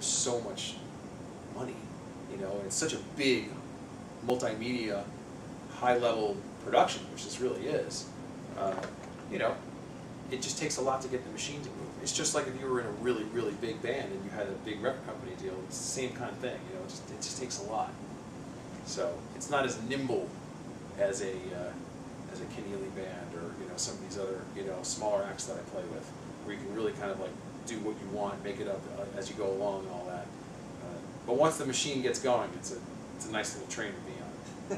there's so much money, you know, and it's such a big multimedia, high-level production, which this really is. You know, it just takes a lot to get the machine to move. It's just like if you were in a really, really big band and you had a big record company deal. It's the same kind of thing, you know. It just takes a lot. So it's not as nimble as a Keneally band or, you know, some of these other, you know, smaller acts that I play with, where you can really kind of like do what you want, make it up as you go along and all that. But once the machine gets going, it's a nice little train to be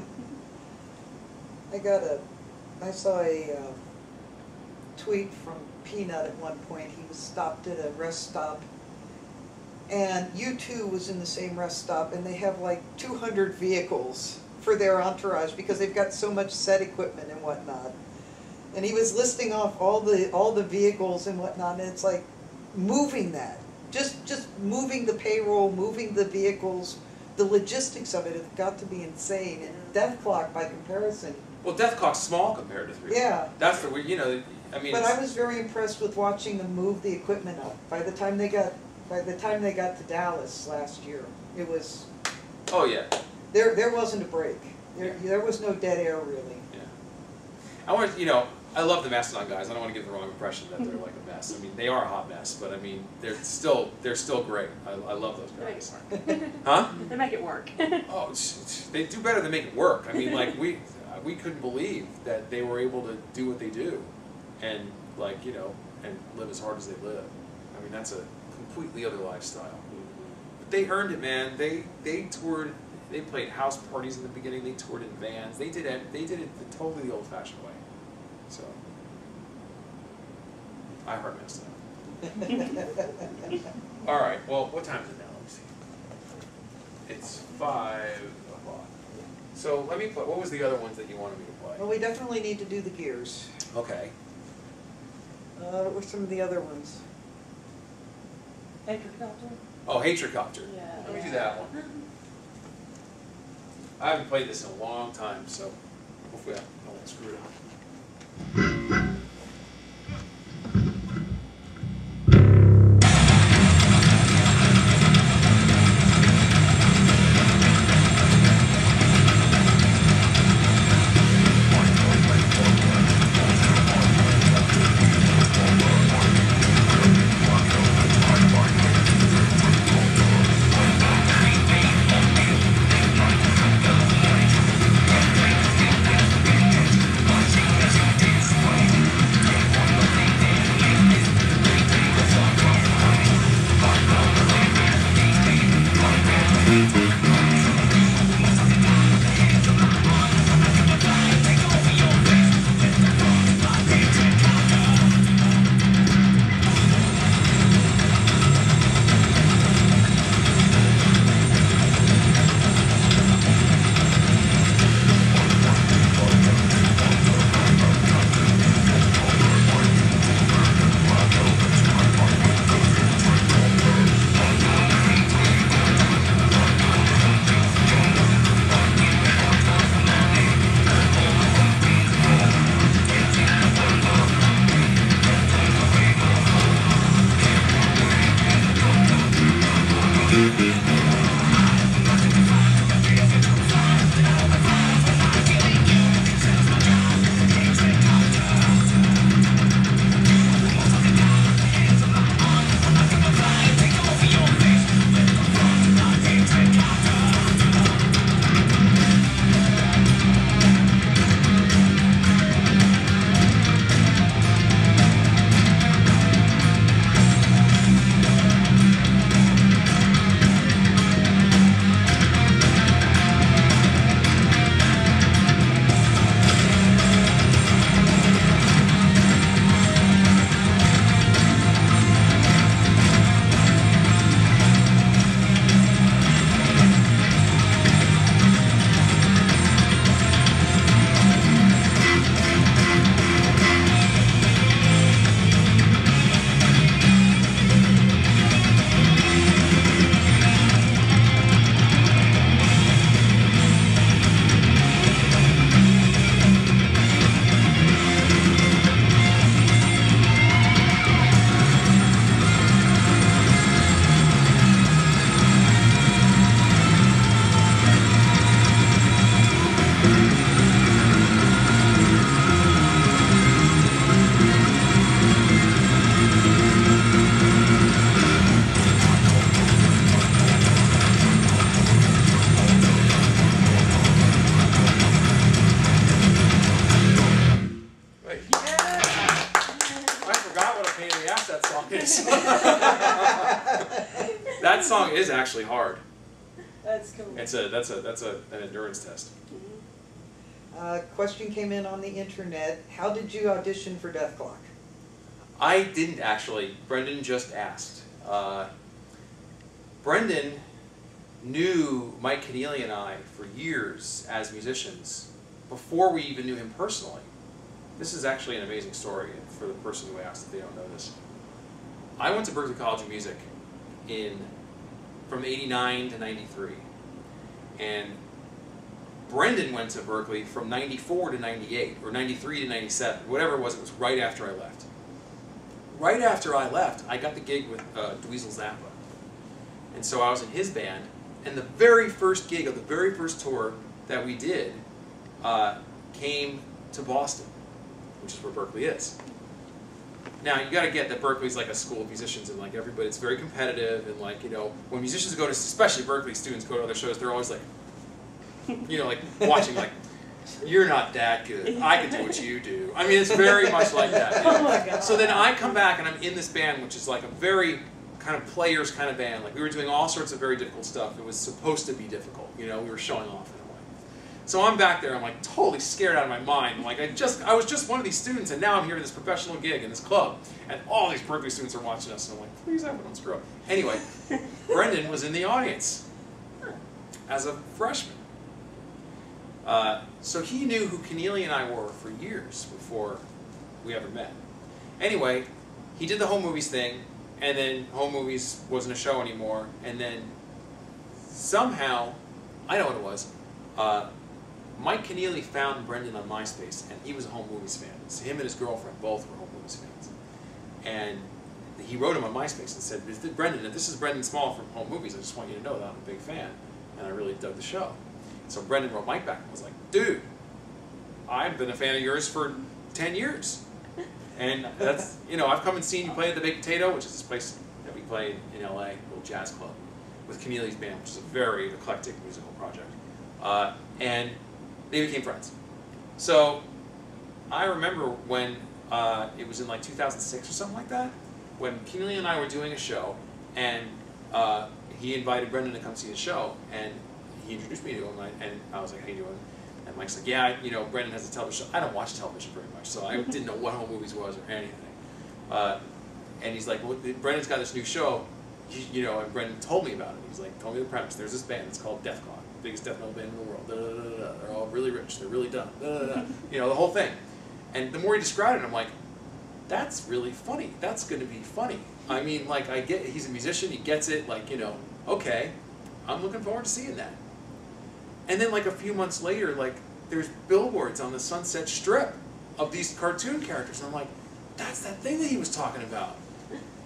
on. I saw a tweet from Peanut at one point. He was stopped at a rest stop, and U2 was in the same rest stop, and they have like 200 vehicles for their entourage because they've got so much set equipment and whatnot. And he was listing off all the vehicles and whatnot, and it's like moving that, just moving the payroll, moving the vehicles, the logistics of it have got to be insane. And Dethkon, by comparison. Well, Dethkon's small compared to 3. Yeah. That's the, you know, I mean. But I was very impressed with watching them move the equipment up. By the time they got to Dallas last year, it was. Oh yeah. There wasn't a break. There was no dead air really. Yeah. I want, you know, I love the Mastodon guys. I don't want to give the wrong impression that they're like a mess. I mean, they are a hot mess, but I mean, they're still great. I love those guys. Huh? They make it work. Oh, they do better than make it work. I mean, like we couldn't believe that they were able to do what they do, and like, you know, and live as hard as they live. I mean, that's a completely other lifestyle. But they earned it, man. They toured. They played house parties in the beginning. They toured in vans. They did it the totally old-fashioned way. So, I heart messed up. All right. Well, what time is it now? Let me see. It's 5 o'clock. So let me play. What was the other ones that you wanted me to play? Well, we definitely need to do the gears. Okay. What were some of the other ones? Hetrocopter? Oh, Hetrocopter. Yeah. Let me do that one. I haven't played this in a long time, so hopefully I won't screw it up. That song is actually hard. That's cool. That's an endurance test. Question came in on the internet. How did you audition for Dethkon? I didn't actually. Brendan just asked. Brendan knew Mike Keneally and I for years as musicians, before we even knew him personally. This is actually an amazing story for the person who asked if they don't know this. I went to Berklee College of Music from '89 to '93. And Brendan went to Berklee from '94 to '98, or '93 to '97, whatever it was right after I left. Right after I left, I got the gig with Dweezil Zappa. And so I was in his band, and the very first gig of the very first tour that we did came to Boston, which is where Berklee is. Now, you got to get that Berklee's like a school of musicians, and like everybody, it's very competitive, and like, you know, when musicians go to, especially Berklee students go to other shows, they're always like, you know, like watching like, you're not that good. I can do what you do. I mean, it's very much like that. You know? Oh my God. So then I come back and I'm in this band, which is like a very kind of players kind of band. Like we were doing all sorts of very difficult stuff. It was supposed to be difficult. You know, we were showing off in a way. So I'm back there. I'm like totally scared out of my mind. Like I was just one of these students, and now I'm here at this professional gig in this club, and all these Berklee students are watching us. And I'm like, please, I don't screw up. Anyway, Brendan was in the audience as a freshman. So he knew who Keneally and I were for years before we ever met. Anyway, he did the home movies thing, and then home movies wasn't a show anymore, and then somehow, I know what it was, Mike Keneally found Brendan on MySpace, and he was a home movies fan. So him and his girlfriend both were home movies fans. And he wrote him on MySpace and said, Brendan, this is Brendan Small from Home Movies. I just want you to know that I'm a big fan, and I really dug the show. So Brendan wrote Mike back and was like, dude, I've been a fan of yours for 10 years. And that's, you know, I've come and seen you play at the Baked Potato, which is this place that we play in LA, a little jazz club, with Keneally's band, which is a very eclectic musical project. And they became friends. So I remember when it was in like 2006 or something like that, when Keneally and I were doing a show, and he invited Brendan to come see the show, and he introduced me to him, and I was like, how you doing? And Mike's like, yeah, you know, Brendan has a television show. I don't watch television very much, so I didn't know what home movies was or anything. And he's like, well, Brendan's got this new show, you know, and Brendan told me about it. He's like, told me the premise. There's this band, it's called Dethkon, biggest death metal band in the world. Da, da, da, da, da. They're all really rich, they're really dumb. Da, da, da. You know, the whole thing. And the more he described it, I'm like, that's really funny. That's going to be funny. I mean, like, I get, he's a musician, he gets it, like, you know, okay, I'm looking forward to seeing that. And then like a few months later, like there's billboards on the Sunset Strip of these cartoon characters, and I'm like, that's that thing that he was talking about.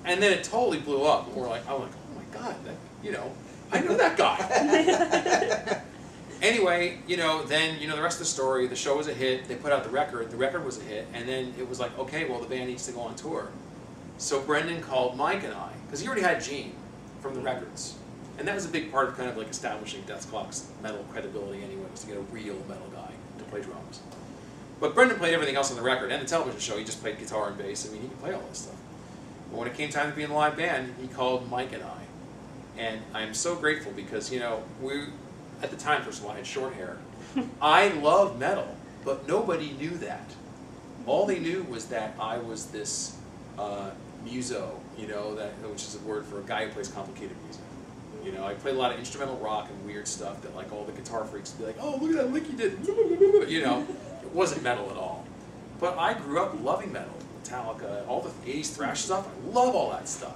And then it totally blew up, and I'm like, oh my God, that, you know, I know that guy. Anyway, you know, then, you know, the rest of the story, the show was a hit, they put out the record was a hit, and then it was like, okay, well, the band needs to go on tour. So Brendan called Mike and I, because he already had Gene from the records. And that was a big part of kind of like establishing Dethkon's metal credibility anyway, was to get a real metal guy to play drums. But Brendan played everything else on the record, and the television show, he just played guitar and bass. I mean, he could play all this stuff. But when it came time to be in the live band, he called Mike and I. And I'm so grateful because, you know, at the time, first of all, I had short hair. I love metal, but nobody knew that. All they knew was that I was this muso, you know, which is a word for a guy who plays complicated music. You know, I played a lot of instrumental rock and weird stuff that like all the guitar freaks would be like, oh, look at that lick you did. You know, it wasn't metal at all. But I grew up loving metal, Metallica, all the 80s thrash stuff. I love all that stuff.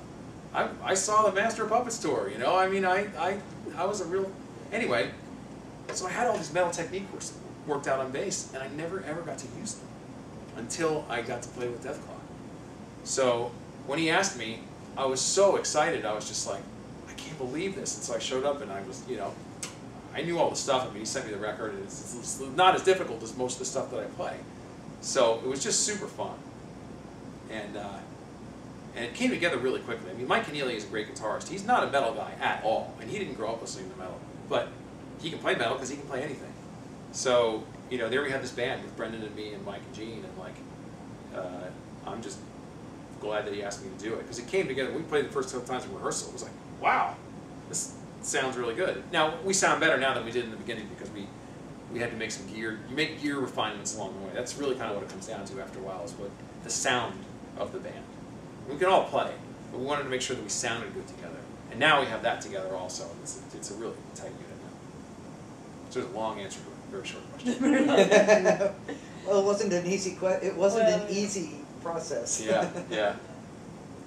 I saw the Master of Puppets tour, you know, I mean, I was a real, anyway, so I had all these metal techniques worked out on bass, and I never ever got to use them until I got to play with Dethkon. So when he asked me, I was so excited, I was just like, I can't believe this. And so I showed up, and I was, you know, I knew all the stuff. I mean, he sent me the record, and it's not as difficult as most of the stuff that I play. So it was just super fun. And it came together really quickly. I mean, Mike Keneally is a great guitarist. He's not a metal guy at all, and he didn't grow up listening to metal. But he can play metal because he can play anything. So, you know, there we had this band with Brendan and me and Mike and Gene, and like, I'm just glad that he asked me to do it because it came together. We played the first couple times in rehearsal. It was like, wow, this sounds really good. Now, we sound better now than we did in the beginning because we had to make some gear. You make gear refinements along the way. That's really kind of what it comes down to after a while, is what the sound of the band. We can all play, but we wanted to make sure that we sounded good together. And now we have that together also. It's a really tight unit now. So there's a long answer to a very short question. Well, it wasn't an easy it wasn't an easy process. Yeah, yeah.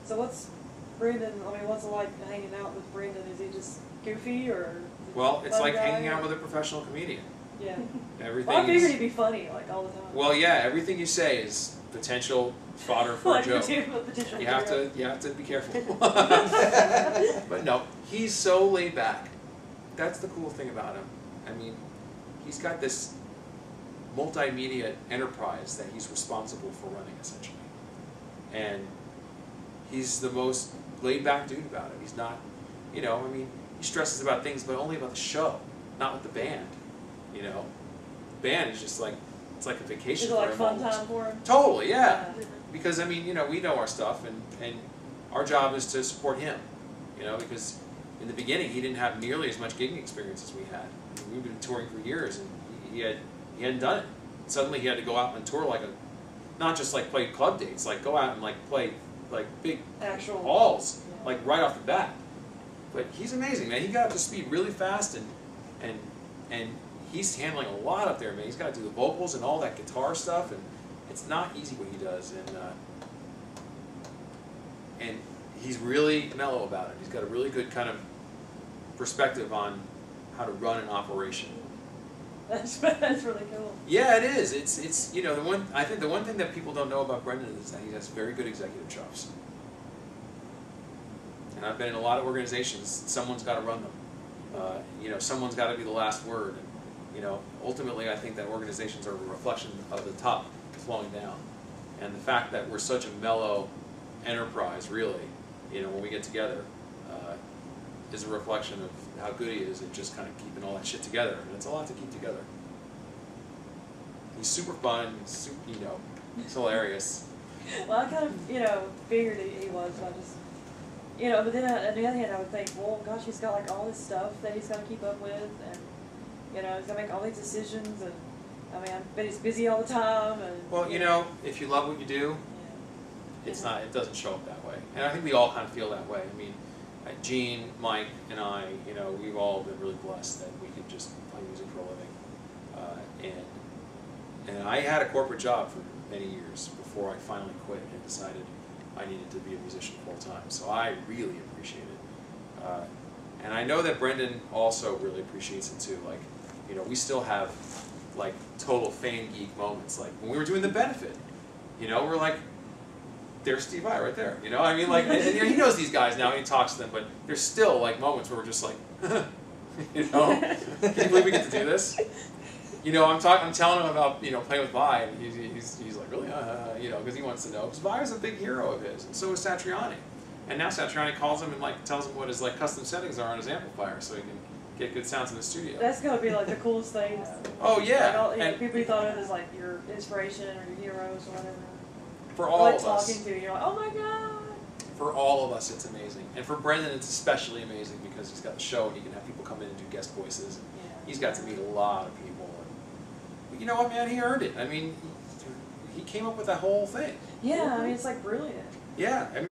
So what's Brandon, I mean, what's it like hanging out with Brandon? Is he just goofy or? Well, it's like guy, hanging out with a professional comedian. Yeah. Everything. Well, I figured he'd be funny like all the time. Well, yeah, everything you say is potential fodder for like a joke. potential You have to be careful. But no, he's so laid back. That's the cool thing about him. I mean, he's got this multimedia enterprise that he's responsible for running, essentially. And he's the most laid back dude about it. He's not, you know, I mean, he stresses about things, but only about the show, not with the band. You know, the band is just like, it's like a vacation Is it for like him. fun almost. time for him? Totally, yeah. Because I mean, you know, we know our stuff, and our job is to support him. You know, because in the beginning he didn't have nearly as much gigging experience as we had. I mean, we've been touring for years, and he hadn't done it. Suddenly he had to go out and tour like not just like play club dates, like go out and like play like big Actual halls, yeah. like right off the bat. But he's amazing, man. He got up to speed really fast, and he's handling a lot up there, man. He's got to do the vocals and all that guitar stuff, and it's not easy what he does. And he's really mellow about it. He's got a really good kind of perspective on how to run an operation. That's really cool. Yeah, it is. It's you know, I think the one thing that people don't know about Brendan is that he has very good executive chops. And I've been in a lot of organizations. Someone's got to run them. You know, someone's got to be the last word. And, you know, ultimately, I think that organizations are a reflection of the top flowing down. And the fact that we're such a mellow enterprise, really, you know, when we get together, is a reflection of how good he is at just kind of keeping all that shit together. And it's a lot to keep together. He's super fun. You know, he's hilarious. Well, I kind of, you know, figured he was, but I just, you know, but then on the other hand, I would think, well, gosh, he's got like all this stuff that he's got to keep up with, and, you know, he's got to make all these decisions, and, I mean, I bet he's busy all the time, and... Well, you know, if you love what you do, yeah. it doesn't show up that way. And I think we all kind of feel that way. I mean, Gene, Mike, and I, you know, we've all been really blessed that we could just play music for a living. And I had a corporate job for many years before I finally quit and decided I needed to be a musician full time. So I really appreciate it. And I know that Brendan also really appreciates it too. Like, you know, we still have like total fan geek moments. Like when we were doing The Benefit, you know, we're like, there's Steve Vai right there. You know, I mean, like, and he knows these guys now, and he talks to them, but there's still like moments where we're just like, you know, can you believe we get to do this? You know, I'm telling him about, you know, playing with Vai, and he's like, really, you know, because he wants to know. Because Vai is a big hero of his, and so is Satriani. And now Satriani calls him and like tells him what his like custom settings are on his amplifier, so he can get good sounds in the studio. That's gonna be like the coolest thing. Oh yeah. Like all, you know, and people you thought of as like your inspiration or your heroes or whatever. for all like of us. talking to, you're like, oh my god. For all of us, it's amazing. And for Brendan, it's especially amazing because he's got the show and he can have people come in and do guest voices. And Yeah. he's got to meet a lot of people. And you know what, man? He earned it. I mean, he came up with that whole thing. Yeah, I mean, it's like brilliant. Yeah. I mean,